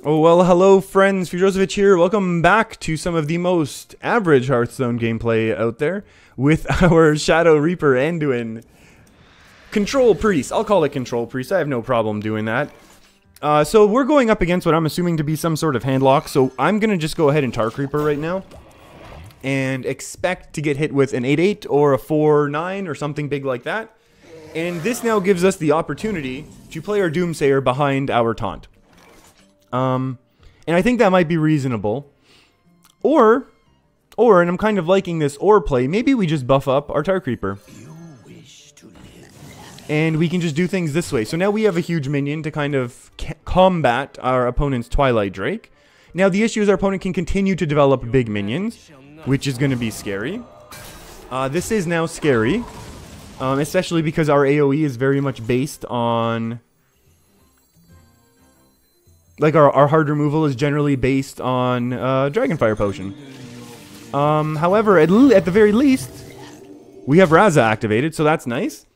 Oh, well, hello friends, Fujosevic here. Welcome back to some of the most average Hearthstone gameplay out there with our Shadowreaper Anduin Control Priest. I'll call it Control Priest, I have no problem doing that. So we're going up against what I'm assuming to be some sort of handlock, so I'm going to just go ahead and Tarkreeper right now. And expect to get hit with an 8-8 or a 4-9 or something big like that. And this now gives us the opportunity to play our Doomsayer behind our taunt. And I think that might be reasonable. Or, and I'm kind of liking this or play, maybe we just buff up our Tarkreeper. And we can just do things this way. So now we have a huge minion to kind of combat our opponent's Twilight Drake. Now the issue is our opponent can continue to develop big minions, which is going to be scary. This is now scary, especially because our AoE is very much based on... Like, our hard removal is generally based on Dragonfire Potion. However, at the very least, we have Raza activated, so that's nice.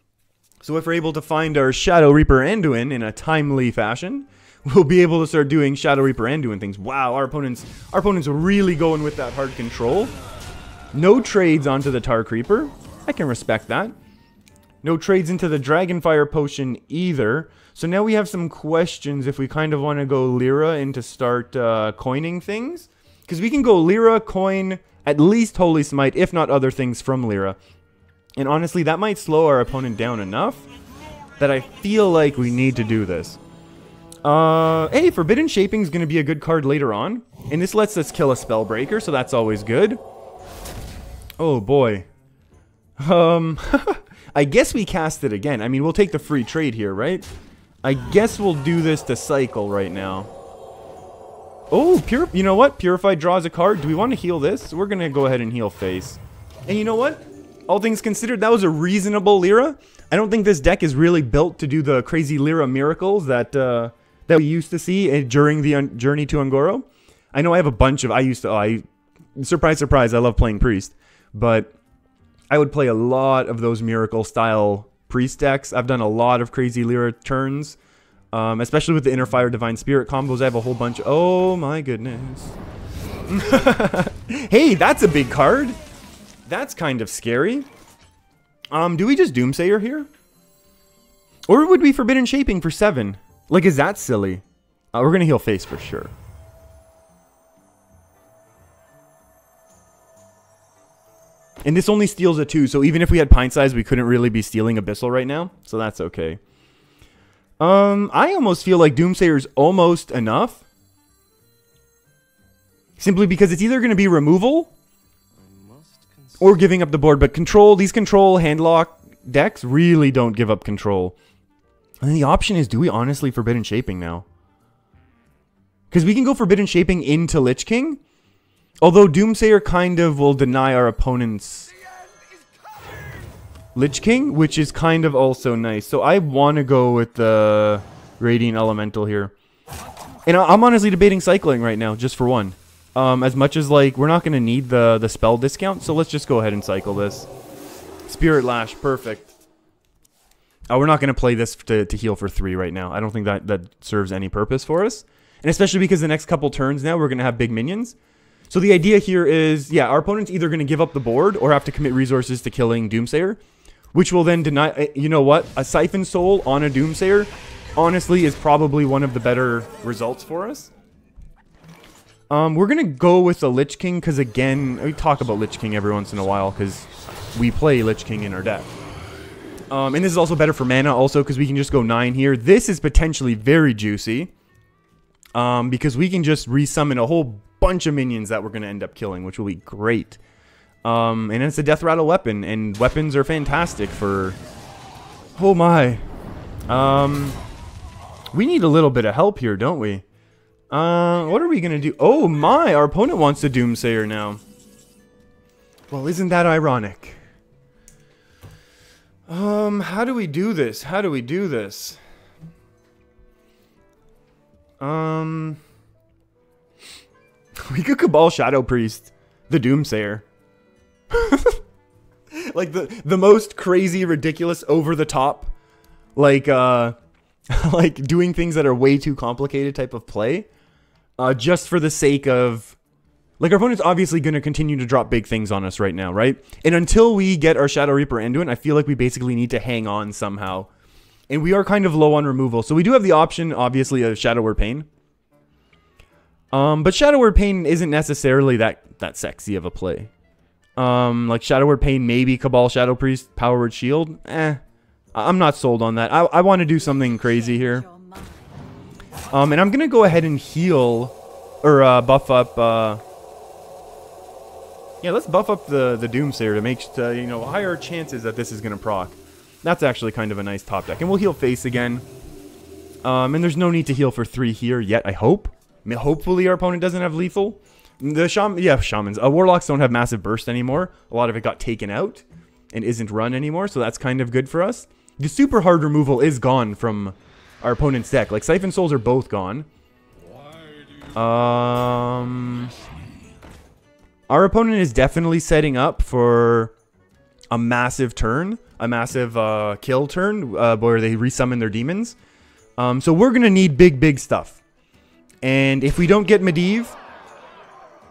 So if we're able to find our Shadowreaper Anduin in a timely fashion, we'll be able to start doing Shadowreaper Anduin things. Wow, our opponent's really going with that hard control. No trades onto the Tarkreeper. I can respect that. No trades into the Dragonfire Potion either. So now we have some questions if we kind of want to go Lyra and to start coining things. Because we can go Lyra, coin, at least Holy Smite, if not other things from Lyra. And honestly, that might slow our opponent down enough that I feel like we need to do this. Hey, Forbidden Shaping is going to be a good card later on. And this lets us kill a Spellbreaker, so that's always good. Oh boy. I guess we cast it again. I mean, we'll take the free trade here, right? I guess we'll do this to cycle right now. Oh, you know what? Purified draws a card. Do we want to heal this? We're going to go ahead and heal face. And you know what? All things considered, that was a reasonable Lyra. I don't think this deck is really built to do the crazy Lyra miracles that we used to see during the journey to Ungoro. I know I have a bunch of... surprise, surprise, I love playing Priest. But I would play a lot of those miracle style Priest decks. I've done a lot of crazy Lyra turns, especially with the Inner Fire Divine Spirit combos. I have a whole bunch of... Oh my goodness. Hey, that's a big card. That's kind of scary. Do we just Doomsayer here? Or would we Forbidden Shaping for 7? Like, is that silly? We're going to heal face for sure. And this only steals a 2, so even if we had Pint Size, we couldn't really be stealing Abyssal right now. So that's okay. I almost feel like Doomsayer's almost enough. Simply because it's either going to be removal or giving up the board. But control, these control handlock decks really don't give up control. And the option is, do we honestly Forbidden Shaping now? Because we can go Forbidden Shaping into Lich King. Although Doomsayer kind of will deny our opponent's Lich King, which is kind of also nice. So I want to go with the Radiant Elemental here. And I'm honestly debating cycling right now, just for one. As much as, like, we're not going to need the spell discount, so let's just go ahead and cycle this. Spirit Lash, perfect. We're not going to play this to heal for 3 right now. I don't think that serves any purpose for us. And especially because the next couple turns now, we're going to have big minions. So the idea here is, yeah, our opponent's either going to give up the board or have to commit resources to killing Doomsayer, which will then deny... You know what? A Siphon Soul on a Doomsayer, honestly, is probably one of the better results for us. We're going to go with the Lich King, because again, we talk about Lich King every once in a while, because we play Lich King in our deck. And this is also better for mana, also, because we can just go 9 here. This is potentially very juicy, because we can just resummon a whole bunch of minions that we're going to end up killing, which will be great. And it's a Death Rattle weapon, and weapons are fantastic for... Oh my. We need a little bit of help here, don't we? What are we going to do? Oh my, our opponent wants a Doomsayer now. Well, isn't that ironic? How do we do this? How do we do this? We could Cabal Shadow Priest the Doomsayer. Like the most crazy, ridiculous, over the top, like like doing things that are way too complicated type of play. just for the sake of... Like, our opponent's obviously going to continue to drop big things on us right now, right? And until we get our Shadowreaper Anduin, I feel like we basically need to hang on somehow. And we are kind of low on removal. So we do have the option, obviously, of Shadow Pain. But Shadow Pain isn't necessarily that sexy of a play. Like Shadow Pain, maybe Cabal Shadow Priest, Power Word Shield. I'm not sold on that. I want to do something crazy here. And I'm going to go ahead and heal, or buff up... Yeah, let's buff up the Doomsayer to make, you know, higher chances that this is going to proc. That's actually kind of a nice top deck. And we'll heal face again. And there's no need to heal for 3 here yet, I hope. I mean, hopefully our opponent doesn't have lethal. The Shamans. Warlocks don't have massive burst anymore. A lot of it got taken out and isn't run anymore, so that's kind of good for us. The super hard removal is gone from our opponent's deck. Like, Siphon Souls are both gone. Our opponent is definitely setting up for a massive turn, a massive kill turn, where they resummon their demons. So we're going to need big stuff. And if we don't get Medivh,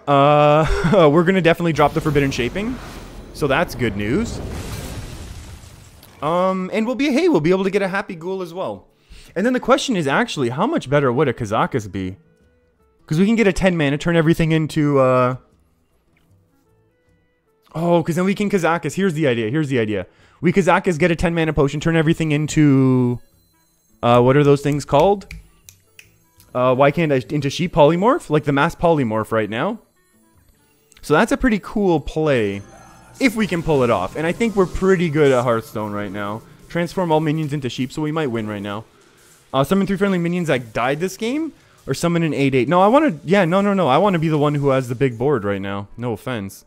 we're going to definitely drop the Forbidden Shaping. So that's good news. And we'll be able to get a Happy Ghoul as well. And then the question is actually, how much better would a Kazakus be? Because we can get a 10 mana, turn everything into... Oh, because then we can Kazakus. Here's the idea. We Kazakus, get a 10 mana potion, turn everything into... what are those things called? Why can't I... Into Sheep Polymorph? Like the Mass Polymorph right now. So that's a pretty cool play. If we can pull it off. And I think we're pretty good at Hearthstone right now. Transform all minions into sheep, so we might win right now. Summon 3 friendly minions that died this game? Or summon an 8/8. No, I want to... Yeah, no. I want to be the one who has the big board right now. No offense.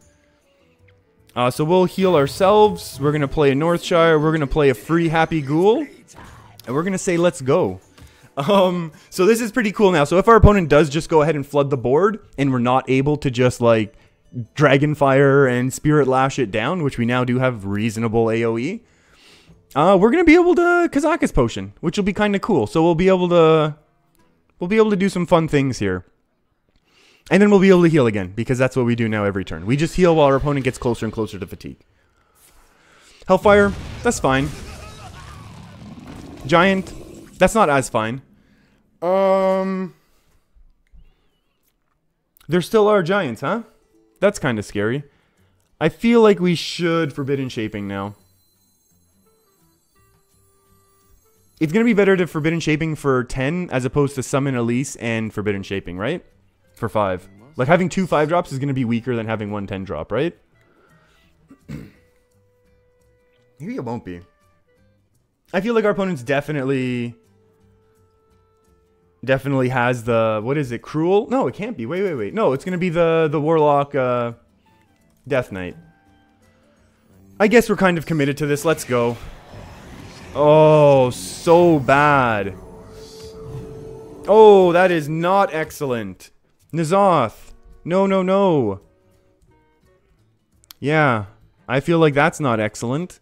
So we'll heal ourselves. We're going to play a Northshire. We're going to play a free Happy Ghoul. And we're going to say, let's go. So this is pretty cool now. So if our opponent does just go ahead and flood the board, and we're not able to just, like, Dragonfire and Spirit Lash it down, which we now do have reasonable AoE, we're going to be able to Kazakus Potion, which will be kind of cool. So we'll be able to do some fun things here. And then we'll be able to heal again, because that's what we do now every turn. We just heal while our opponent gets closer and closer to fatigue. Hellfire, that's fine. Giant, that's not as fine. There still are giants, huh? That's kind of scary. I feel like we should Forbidden Shaping now. It's going to be better to Forbidden Shaping for 10 as opposed to Summon Elise and Forbidden Shaping, right? For 5. Like, having 2 5-drops is going to be weaker than having 1 10-drop, right? Maybe it won't be. I feel like our opponent's definitely has the... What is it? Cruel? No, it can't be. Wait. No, it's going to be the Warlock Death Knight. I guess we're kind of committed to this. Let's go. Oh, so bad. Oh, that is not excellent. N'Zoth. No. Yeah, I feel like that's not excellent.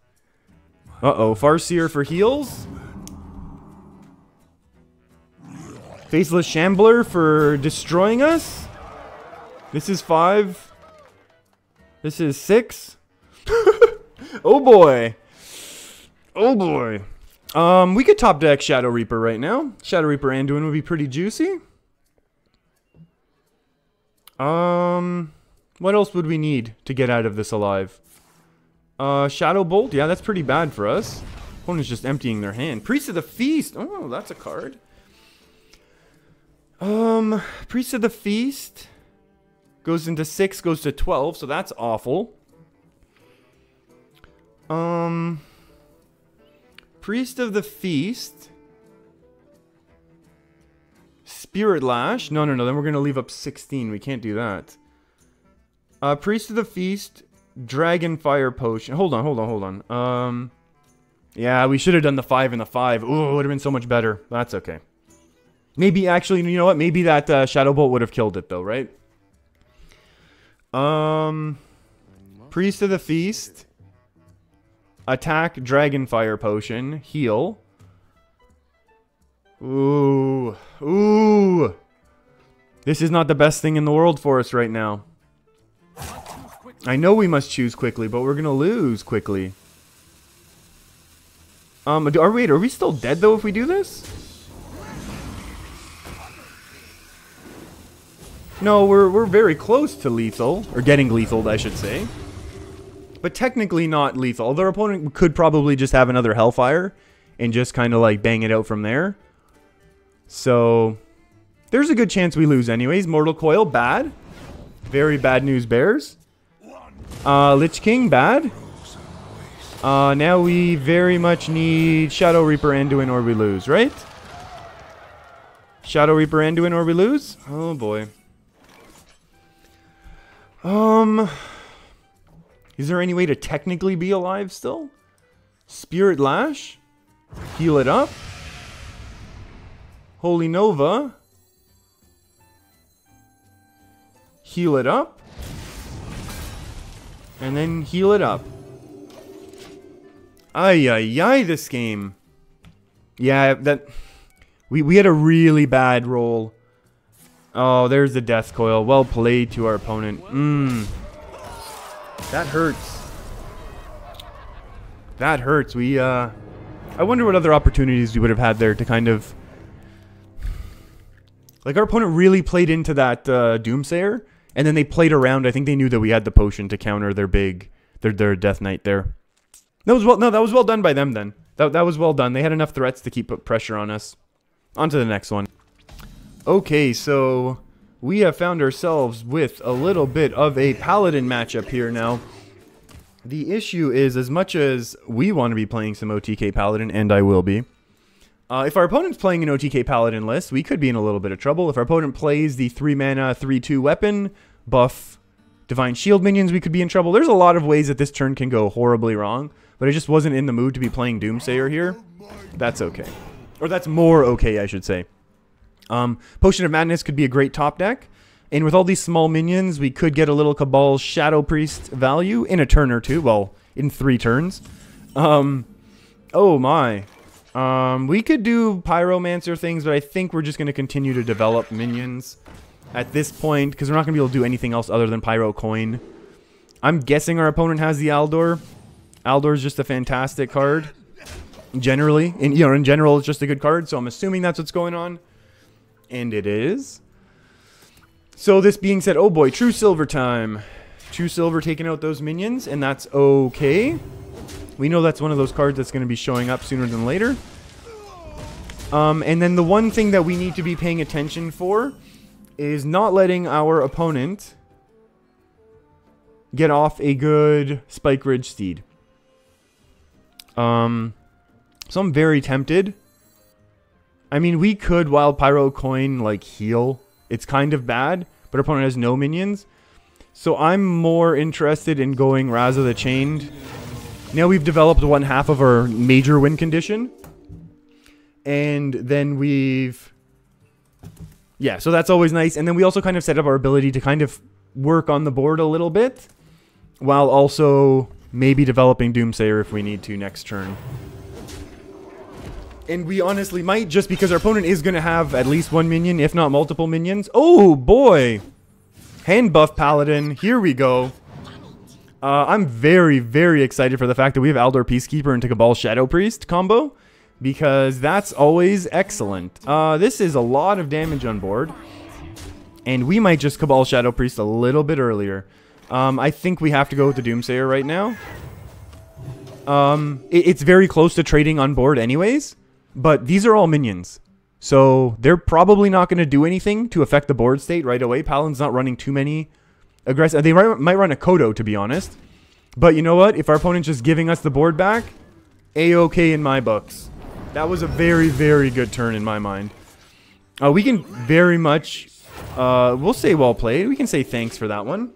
Uh-oh, Farseer for heals. Faceless Shambler for destroying us. This is 5. This is 6. Oh boy. Oh boy. We could top deck Shadowreaper right now. Shadowreaper Anduin would be pretty juicy. What else would we need to get out of this alive? Shadow Bolt. Yeah, that's pretty bad for us. Opponent's just emptying their hand. Priest of the Feast. Oh, that's a card. Priest of the Feast goes into 6, goes to 12, so that's awful. Priest of the Feast. Spirit Lash. No. Then we're going to leave up 16. We can't do that. Priest of the Feast. Dragonfire Potion. Hold on. Yeah, we should have done the 5 and the 5. Ooh, it would have been so much better. That's okay. Maybe, actually, you know what? Maybe that Shadow Bolt would have killed it, though, right? Priest of the Feast. Attack, Dragonfire Potion. Heal. Ooh. This is not the best thing in the world for us right now. I know we must choose quickly, but we're gonna lose quickly. Are we still dead though if we do this? No, we're very close to lethal, or getting lethal, I should say. But technically not lethal. Although our opponent could probably just have another Hellfire and just kind of like bang it out from there. So there's a good chance we lose anyways. Mortal Coil, bad. Very bad news bears. Lich King, bad. Now we very much need Shadowreaper Anduin or we lose, right? Shadowreaper Anduin or we lose? Oh boy. Is there any way to technically be alive still? Spirit Lash? Heal it up? Holy Nova? Heal it up? And then heal it up. Ay, ay, ay, this game. Yeah, that... We had a really bad roll. Oh, there's the Death Coil. Well played to our opponent. That hurts. That hurts. I wonder what other opportunities we would have had there to kind of... Like, our opponent really played into that Doomsayer, and then they played around. I think they knew that we had the potion to counter their their Death Knight there. That was well done by them then. That was well done. They had enough threats to keep pressure on us. On to the next one. Okay, so we have found ourselves with a little bit of a Paladin matchup here now. The issue is, as much as we want to be playing some OTK Paladin, and I will be, if our opponent's playing an OTK Paladin list, we could be in a little bit of trouble. If our opponent plays the 3-mana, 3-2 weapon, buff, Divine Shield minions, we could be in trouble. There's a lot of ways that this turn can go horribly wrong, but I just wasn't in the mood to be playing Doomsayer here. That's okay. Or that's more okay, I should say. Potion of Madness could be a great top deck. And with all these small minions, we could get a little Cabal Shadow Priest value in a turn or two. Well, in 3 turns. Oh my. We could do Pyromancer things, but I think we're just going to continue to develop minions at this point, because we're not going to be able to do anything else other than Pyro Coin. I'm guessing our opponent has the Aldor. Aldor is just a fantastic card. Generally. In general, it's just a good card, so I'm assuming that's what's going on. And it is. So this being said, oh boy, True Silver time. True Silver taking out those minions, and that's okay. We know that's one of those cards that's going to be showing up sooner than later. And then the one thing that we need to be paying attention for is not letting our opponent get off a good Spike Ridge Steed. So I'm very tempted. I mean, we could Wild Pyro Coin, like, heal. It's kind of bad, but our opponent has no minions. So I'm more interested in going Raza the Chained. Now we've developed 1/2 of our major win condition. And then we've... Yeah, so that's always nice. And then we also kind of set up our ability to kind of work on the board a little bit, while also maybe developing Doomsayer if we need to next turn. And we honestly might, just because our opponent is going to have at least 1 minion, if not multiple minions. Oh boy! Hand buff Paladin, here we go. I'm very, very excited for the fact that we have Aldor Peacekeeper into Cabal Shadow Priest combo, because that's always excellent. This is a lot of damage on board, and we might just Cabal Shadow Priest a little bit earlier. I think we have to go with the Doomsayer right now. It's very close to trading on board anyways, but these are all minions. So they're probably not going to do anything to affect the board state right away. Paladin's not running too many aggressive. They might run a Kodo, to be honest. But you know what? If our opponent's just giving us the board back, A-okay in my books. That was a very, very good turn in my mind. We can very much, we'll say well played. We can say thanks for that one.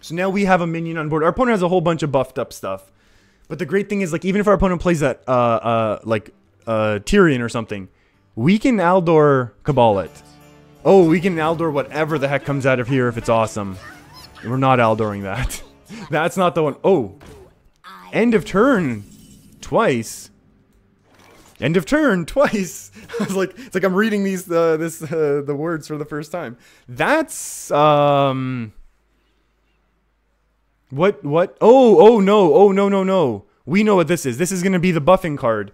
So now we have a minion on board. Our opponent has a whole bunch of buffed up stuff. But the great thing is, like, even if our opponent plays that, Tyrion or something, we can Aldor Cabal it. Oh, we can Aldor whatever the heck comes out of here if it's awesome. We're not Aldoring that. That's not the one. Oh. End of turn. Twice. End of turn twice. I was like, it's like I'm reading these the words for the first time. That's what? Oh no. We know what this is. This is gonna be the buffing card.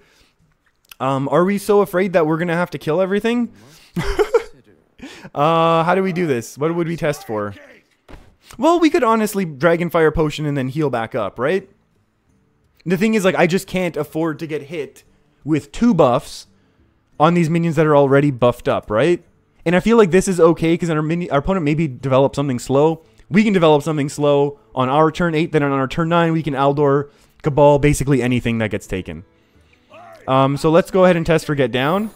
Are we so afraid that we're gonna have to kill everything? How do we do this? What would we test for? Well, we could honestly Dragonfire Potion and then heal back up, right? The thing is, like, I just can't afford to get hit with 2 buffs on these minions that are already buffed up, right? And I feel like this is okay because our opponent maybe develop something slow. We can develop something slow on our turn 8, then on our turn 9 we can Aldor, Cabal, basically anything that gets taken. So let's go ahead and test for Get Down.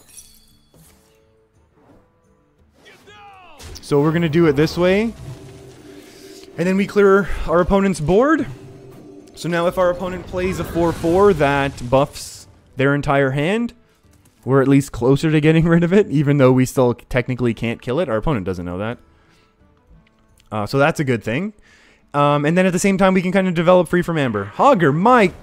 So we're going to do it this way. And then we clear our opponent's board. So now if our opponent plays a 4-4 that buffs their entire hand, we're at least closer to getting rid of it, even though we still technically can't kill it. Our opponent doesn't know that. So that's a good thing. And then at the same time, we can kind of develop Free from Amber. Hogger, Mike!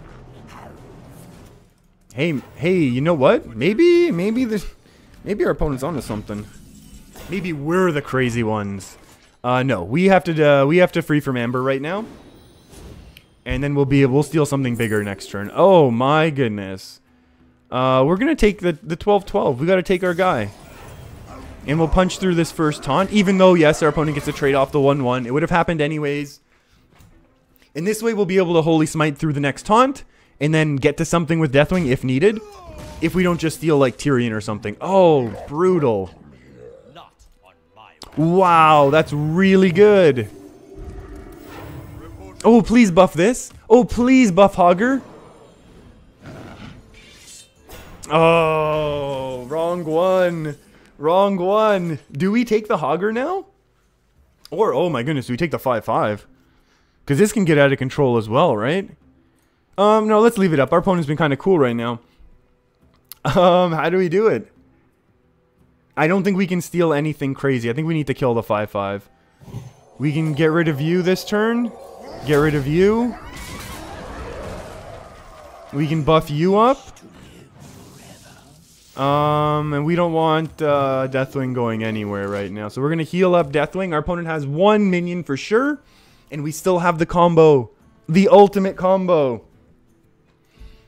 Hey, you know what? Maybe our opponent's onto something. Maybe we're the crazy ones. No, we have to Free from Amber right now. And then we'll steal something bigger next turn. Oh my goodness. We're gonna take the 12-12. We gotta take our guy. And we'll punch through this first taunt, even though, yes, our opponent gets to trade off the 1-1. It would have happened anyways. And this way we'll be able to Holy Smite through the next taunt, and then get to something with Deathwing if needed. If we don't just steal like Tyrion or something. Oh, brutal. Wow, that's really good. Oh, please buff this. Oh, please buff Hogger. Oh, wrong one. Wrong one. Do we take the Hogger now? Or, oh my goodness, do we take the 5-5? Because this can get out of control as well, right? No, let's leave it up. Our opponent's been kind of cool right now. How do we do it? I don't think we can steal anything crazy. I think we need to kill the 5-5. We can get rid of you this turn. Get rid of you. We can buff you up. And we don't want Deathwing going anywhere right now. So we're going to heal up Deathwing. Our opponent has 1 minion for sure. And we still have the combo. The ultimate combo.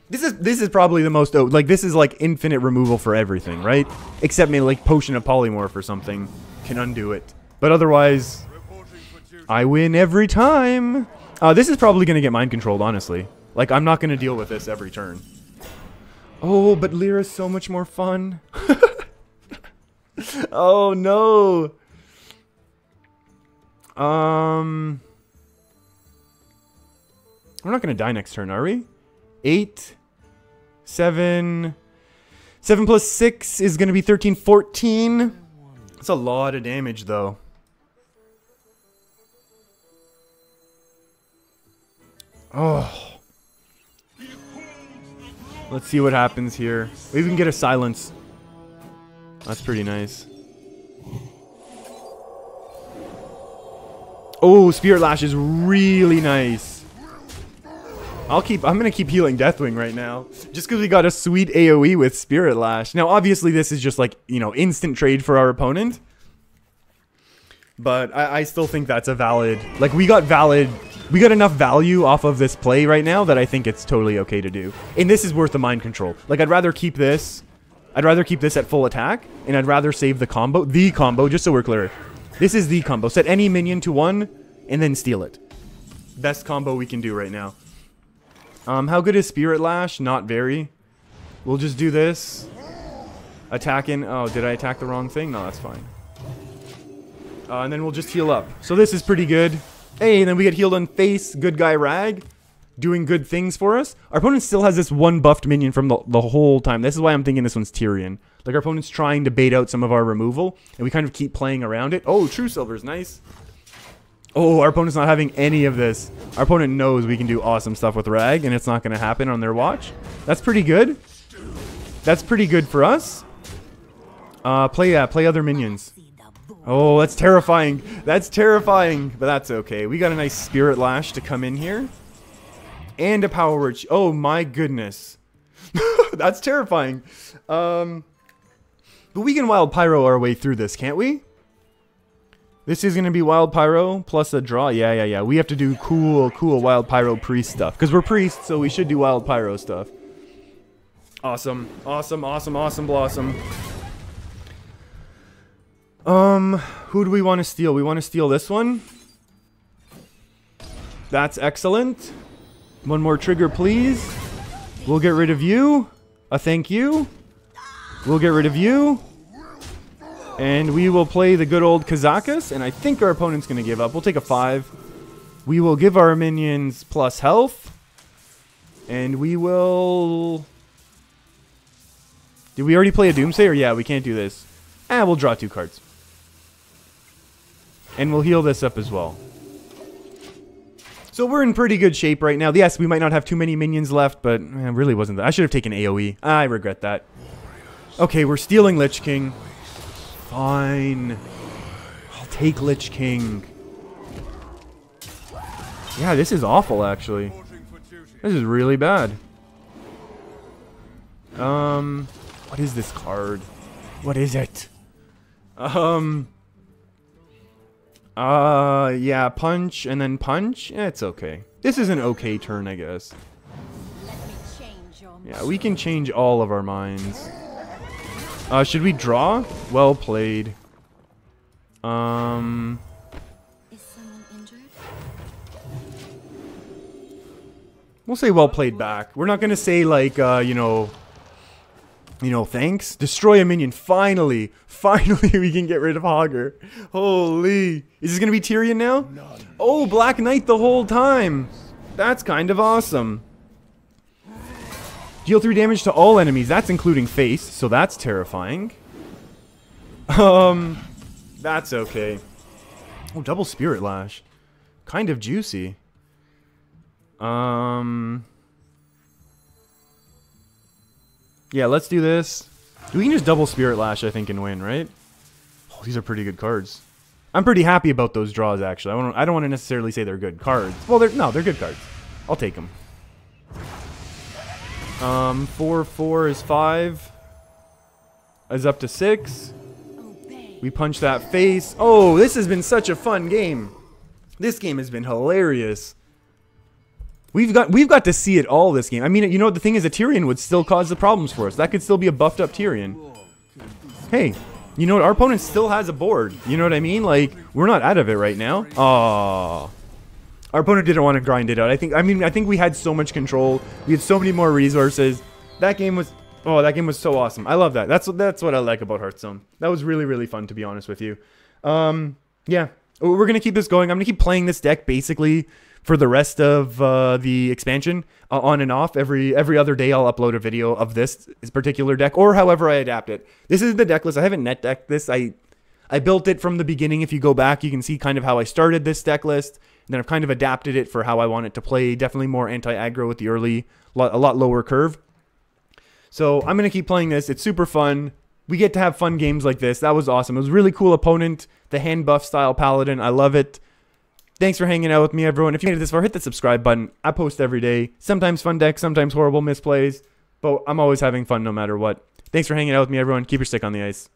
This is probably the most, like, this is like infinite removal for everything, right? Except maybe like Potion of Polymorph or something can undo it. But otherwise, I win every time. This is probably going to get mind controlled, honestly. Like, I'm not going to deal with this every turn. Oh, but Lyra's so much more fun. Oh, no. We're not going to die next turn, are we? 8, 7. 7 plus 6 is going to be 13, 14. That's a lot of damage, though. Oh. Let's see what happens here. Maybe we can get a silence. That's pretty nice. Oh, Spirit Lash is really nice. I'm gonna keep healing Deathwing right now. Just because we got a sweet AoE with Spirit Lash. Now, obviously, this is just like, you know, instant trade for our opponent. But I still think that's a valid... Like, we got enough value off of this play right now that I think it's totally okay to do. And this is worth the mind control. Like, I'd rather keep this... I'd rather keep this at full attack. And I'd rather save the combo. The combo, just so we're clear. This is the combo. Set any minion to 1 and then steal it. Best combo we can do right now. How good is Spirit Lash? Not very. We'll just do this. Attacking. Oh, did I attack the wrong thing? No, that's fine. And then we'll just heal up. So this is pretty good. Hey, and then we get healed on face. Good guy Rag. Doing good things for us. Our opponent still has this 1 buffed minion from the whole time. This is why I'm thinking this one's Tyrion. Like, our opponent's trying to bait out some of our removal. And we kind of keep playing around it. Oh, True Silver's nice. Oh, our opponent's not having any of this. Our opponent knows we can do awesome stuff with Rag, and it's not going to happen on their watch. That's pretty good. That's pretty good for us. Play other minions. Oh, that's terrifying. That's terrifying, but that's okay. We got a nice Spirit Lash to come in here. And a Power Word. Oh, my goodness. That's terrifying. But we can Wild Pyro our way through this, can't we? This is going to be Wild Pyro plus a draw. Yeah. We have to do cool Wild Pyro priest stuff. Because we're priests, so we should do Wild Pyro stuff. Awesome. Blossom. Who do we want to steal? We want to steal this one. That's excellent. One more trigger, please. We'll get rid of you. A thank you. We'll get rid of you. And we will play the good old Kazakus. And I think our opponent's going to give up. We'll take a 5. We will give our minions plus health. And we will... Did we already play a Doomsayer? Yeah, we can't do this. We'll draw 2 cards. And we'll heal this up as well. So we're in pretty good shape right now. Yes, we might not have too many minions left, but it really wasn't that. I should have taken AoE. I regret that. Okay, we're stealing Lich King. Fine. I'll take Lich King. Yeah, this is awful, actually. This is really bad. What is this card? What is it? Yeah, punch and then punch. It's okay. This is an okay turn, I guess. Yeah, we can change all of our minds. Should we draw? Well played. Is someone injured? We'll say well played back. We're not gonna say like, you know, thanks. Destroy a minion. Finally we can get rid of Hogger. Holy. Is this gonna be Tyrion now? Oh, Black Knight the whole time. That's kind of awesome. Deal 3 damage to all enemies. That's including face, so that's terrifying. That's okay. Oh, double Spirit Lash. Kind of juicy. Yeah, let's do this. We can just double Spirit Lash, I think, and win, right? Oh, these are pretty good cards. I'm pretty happy about those draws, actually. I don't want to necessarily say they're good cards. Well, they're good cards. I'll take them. 4 is 5. Is up to 6. We punch that face. Oh, this has been such a fun game. This game has been hilarious. We've got to see it all this game. I mean, you know, the thing is, a Tyrion would still cause the problems for us. That could still be a buffed up Tyrion. Hey, you know what? Our opponent still has a board. You know what I mean? Like, we're not out of it right now. Aww. Our opponent didn't want to grind it out. I think we had so much control. We had so many more resources. That game was so awesome. I love that. That's what I like about Hearthstone. That was really, really fun, to be honest with you. Yeah. We're gonna keep this going. I'm gonna keep playing this deck basically for the rest of the expansion, on and off. Every other day I'll upload a video of this particular deck, or however I adapt it. This is the deck list. I haven't net decked this. I built it from the beginning. If you go back, you can see kind of how I started this deck list. And then I've kind of adapted it for how I want it to play. Definitely more anti-aggro with the early, a lot lower curve. So I'm going to keep playing this. It's super fun. We get to have fun games like this. That was awesome. It was a really cool opponent. The hand buff style Paladin. I love it. Thanks for hanging out with me, everyone. If you made it this far, hit the subscribe button. I post every day. Sometimes fun decks, sometimes horrible misplays. But I'm always having fun no matter what. Thanks for hanging out with me, everyone. Keep your stick on the ice.